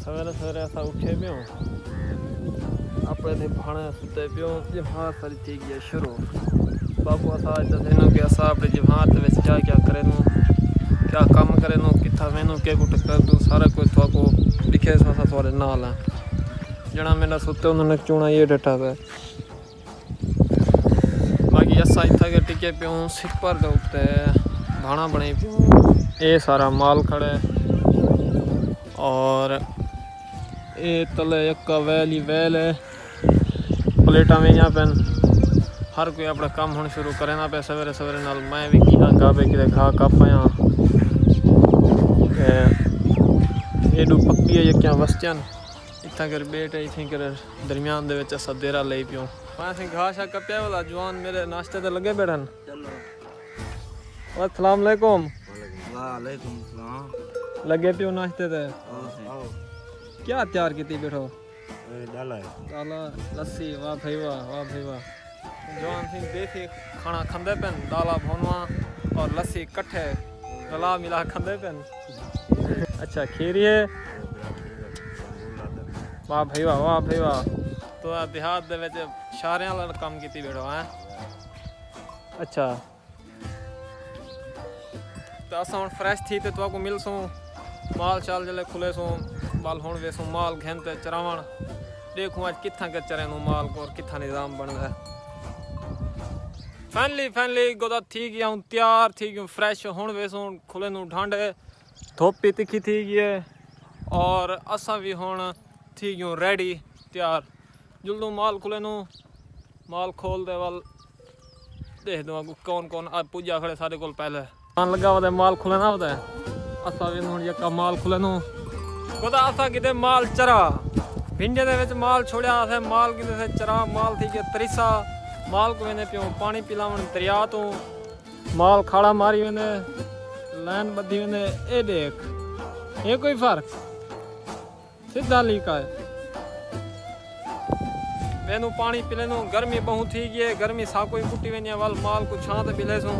सवेरे सवेरे असां उठे पियो अपने थे भाणे सुते पियो जमात पर थी गया शुरू बापू असां दसेनो कि असां अपनी जमात में क्या करें क्या काम करें किथा वेनू के कुछ कर दूँ सारा कुछ थोको लिखे असां थोड़े नाल हैं जना मेरा सुते उन्होंने चूना ये डेटा पे बाकी असां इतना के टिके पियो सिपर के उत्ते भाणा बने पियो ये सारा माल खड़े और ये तले एक वैल ही वैल है प्लेटा में यहाँ पे हर कोई अपना काम होने शुरू करे ना पे सवेरे सवेरे नाल मैं भी की हाँ गा पे कि घा का पाया ये डू पक्की है क्या वस्चन इतना कर बेट है इतनी कर दरमियान दे विच असा देरा ले पियो मैं सी घा शा कप्या वाला जवान मेरे नाश्ते ते लगे बैठन अस्सलाम वालेकुम वालेकुम सलाम लगे पियो नाश्ते ते क्या तैयार की बैठो दाला लस्सी वाह भाई वाह जवान सिंह देसी खाना खंदे पेन दाला भोनवा और लस्सी कट्ठे गला मिला खंदे पेन अच्छा खीरी है वाह भाई वाह तो देहात दे विच शारियां वाला काम कीती बैठो हैं अच्छा तो असां हुण फ्रेश थी ते तुआको मिलसूं माल चाल जले खुले सूं बाल हुण वेसूं माल घेन ते चरावण देखूं आज कित्थां के चरे माल को और कित्थां निज़ाम बनदा फाइनली गोदा थी गया हूँ तैयार थी गई फ्रेश हुण वेसूं खुले नूं ढांडे धुप भी तिखी थी गई है और असां भी हुण थी गयूं रेडी तैयार जुल्दू माल खुले नूं माल खोल दे वाल देख दो कौन आज पूजा खड़े सारे कोल पहले लगा हुआ माल खुले ना होता है असा भी हुण यका माल खुले नूं गोदा असा किते माल चरा भिंडे दे विच माल छोड़िया असे माल किते से चरा माल थी गया तरीसा माल को वेंदे पियो पानी पिलावण दरिया तो माल खाड़ा मारी वेंदे लाइन बधी वेंदे ए देख ये कोई फर्क सीधा लीका है वेनू पानी पिले नू गर्मी बहुत थी गई गर्मी सा कोई कुटी वेंदी वाल माल को छां ते पिले सू